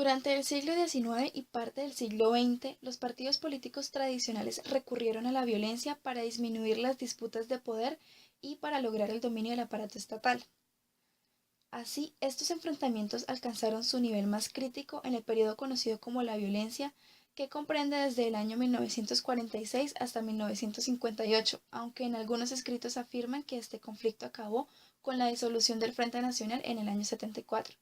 Durante el siglo XIX y parte del siglo XX, los partidos políticos tradicionales recurrieron a la violencia para disminuir las disputas de poder y para lograr el dominio del aparato estatal. Así, estos enfrentamientos alcanzaron su nivel más crítico en el periodo conocido como la violencia, que comprende desde el año 1946 hasta 1958, aunque en algunos escritos afirman que este conflicto acabó con la disolución del Frente Nacional en el año 74.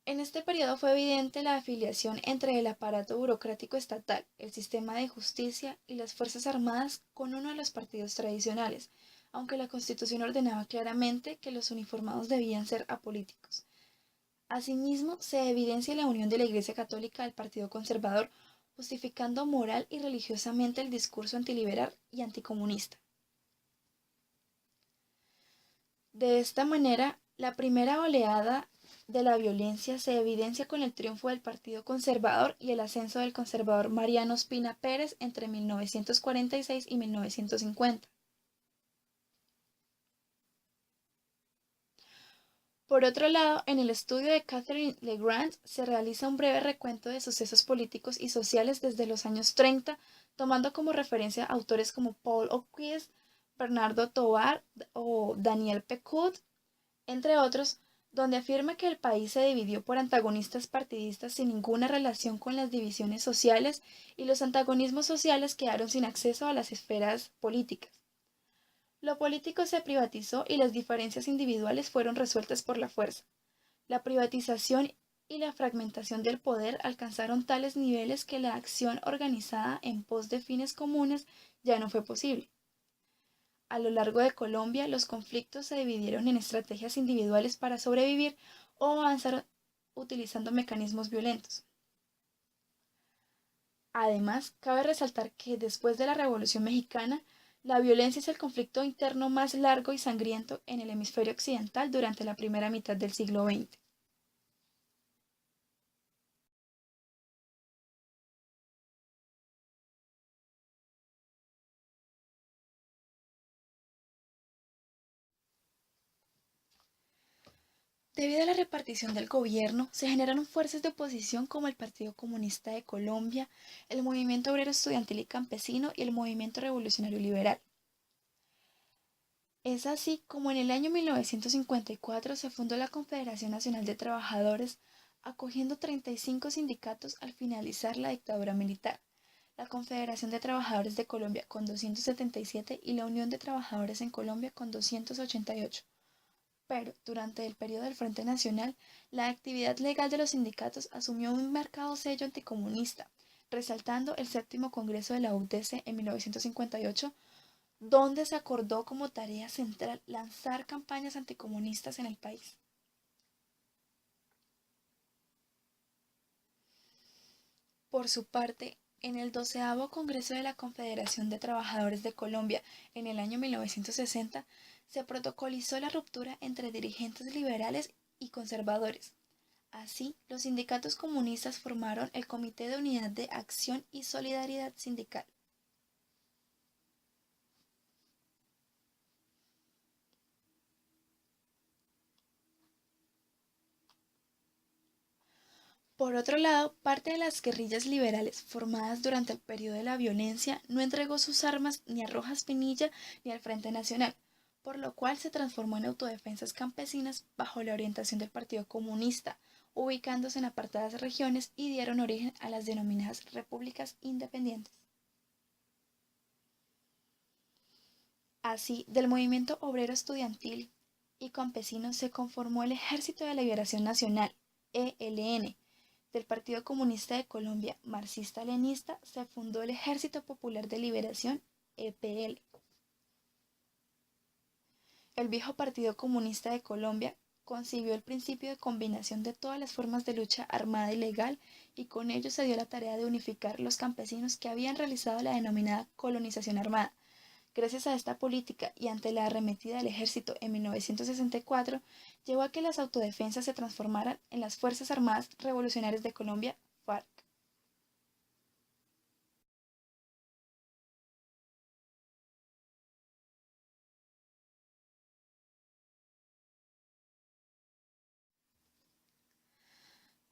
En este periodo fue evidente la afiliación entre el aparato burocrático estatal, el sistema de justicia y las Fuerzas Armadas con uno de los partidos tradicionales, aunque la Constitución ordenaba claramente que los uniformados debían ser apolíticos. Asimismo, se evidencia la unión de la Iglesia Católica al Partido Conservador, justificando moral y religiosamente el discurso antiliberal y anticomunista. De esta manera, la primera oleada de la violencia se evidencia con el triunfo del Partido Conservador y el ascenso del conservador Mariano Ospina Pérez entre 1946 y 1950. Por otro lado, en el estudio de Catherine Legrand se realiza un breve recuento de sucesos políticos y sociales desde los años 30, tomando como referencia autores como Paul O'Keefe, Bernardo Tovar o Daniel Pecoud, entre otros, donde afirma que el país se dividió por antagonistas partidistas sin ninguna relación con las divisiones sociales y los antagonismos sociales quedaron sin acceso a las esferas políticas. Lo político se privatizó y las diferencias individuales fueron resueltas por la fuerza. La privatización y la fragmentación del poder alcanzaron tales niveles que la acción organizada en pos de fines comunes ya no fue posible. A lo largo de Colombia, los conflictos se dividieron en estrategias individuales para sobrevivir o avanzar utilizando mecanismos violentos. Además, cabe resaltar que después de la Revolución Mexicana, la violencia es el conflicto interno más largo y sangriento en el hemisferio occidental durante la primera mitad del siglo XX. Debido a la repartición del gobierno, se generaron fuerzas de oposición como el Partido Comunista de Colombia, el Movimiento Obrero Estudiantil y Campesino y el Movimiento Revolucionario Liberal. Es así como en el año 1954 se fundó la Confederación Nacional de Trabajadores, acogiendo 35 sindicatos al finalizar la dictadura militar, la Confederación de Trabajadores de Colombia con 277 y la Unión de Trabajadores en Colombia con 288. Pero, durante el periodo del Frente Nacional, la actividad legal de los sindicatos asumió un marcado sello anticomunista, resaltando el séptimo Congreso de la UTC en 1958, donde se acordó como tarea central lanzar campañas anticomunistas en el país. Por su parte, en el 12º Congreso de la Confederación de Trabajadores de Colombia en el año 1960, se protocolizó la ruptura entre dirigentes liberales y conservadores. Así, los sindicatos comunistas formaron el Comité de Unidad de Acción y Solidaridad Sindical. Por otro lado, parte de las guerrillas liberales formadas durante el periodo de la violencia no entregó sus armas ni a Rojas Pinilla ni al Frente Nacional, por lo cual se transformó en autodefensas campesinas bajo la orientación del Partido Comunista, ubicándose en apartadas regiones y dieron origen a las denominadas repúblicas independientes. Así, del movimiento obrero estudiantil y campesino se conformó el Ejército de Liberación Nacional, ELN. Del Partido Comunista de Colombia marxista-leninista se fundó el Ejército Popular de Liberación, EPL. El viejo Partido Comunista de Colombia concibió el principio de combinación de todas las formas de lucha armada y legal, y con ello se dio la tarea de unificar los campesinos que habían realizado la denominada colonización armada. Gracias a esta política y ante la arremetida del ejército en 1964, llevó a que las autodefensas se transformaran en las Fuerzas Armadas Revolucionarias de Colombia, FARC.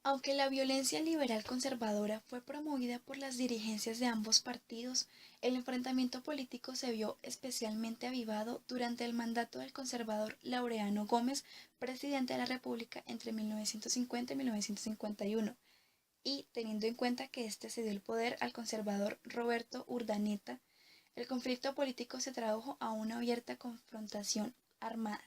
Aunque la violencia liberal conservadora fue promovida por las dirigencias de ambos partidos, el enfrentamiento político se vio especialmente avivado durante el mandato del conservador Laureano Gómez, presidente de la República entre 1950 y 1951, y teniendo en cuenta que este cedió el poder al conservador Roberto Urdaneta, el conflicto político se tradujo a una abierta confrontación armada.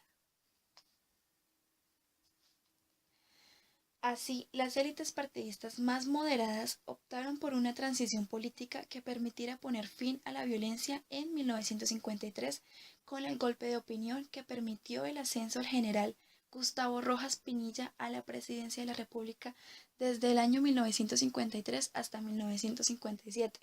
Así, las élites partidistas más moderadas optaron por una transición política que permitiera poner fin a la violencia en 1953 con el golpe de opinión que permitió el ascenso del general Gustavo Rojas Pinilla a la presidencia de la República desde el año 1953 hasta 1957.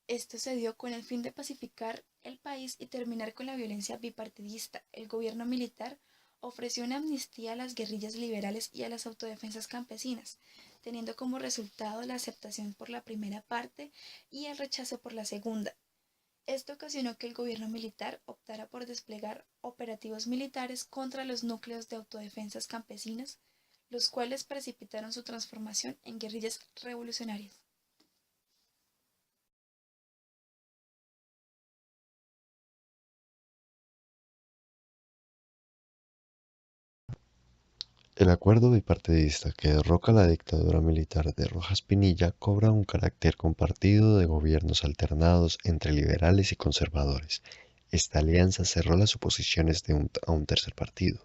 Esto se dio con el fin de pacificar el país y terminar con la violencia bipartidista. El gobierno militar ofreció una amnistía a las guerrillas liberales y a las autodefensas campesinas, teniendo como resultado la aceptación por la primera parte y el rechazo por la segunda. Esto ocasionó que el gobierno militar optara por desplegar operativos militares contra los núcleos de autodefensas campesinas, los cuales precipitaron su transformación en guerrillas revolucionarias. El acuerdo bipartidista que derroca la dictadura militar de Rojas Pinilla cobra un carácter compartido de gobiernos alternados entre liberales y conservadores. Esta alianza cerró las oposiciones a un tercer partido.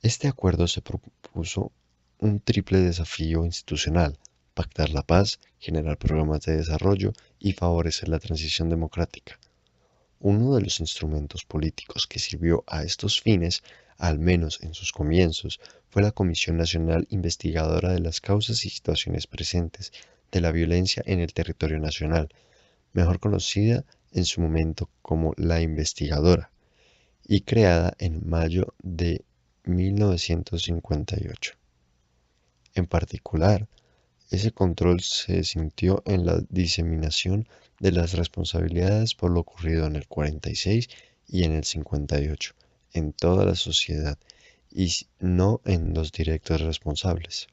Este acuerdo se propuso un triple desafío institucional: pactar la paz, generar programas de desarrollo y favorecer la transición democrática. Uno de los instrumentos políticos que sirvió a estos fines, al menos en sus comienzos, fue la Comisión Nacional Investigadora de las Causas y Situaciones Presentes de la Violencia en el Territorio Nacional, mejor conocida en su momento como la Investigadora, y creada en mayo de 1958. En particular, ese control se sintió en la diseminación de las responsabilidades por lo ocurrido en el 46 y en el 58, en toda la sociedad, y no en los directos responsables.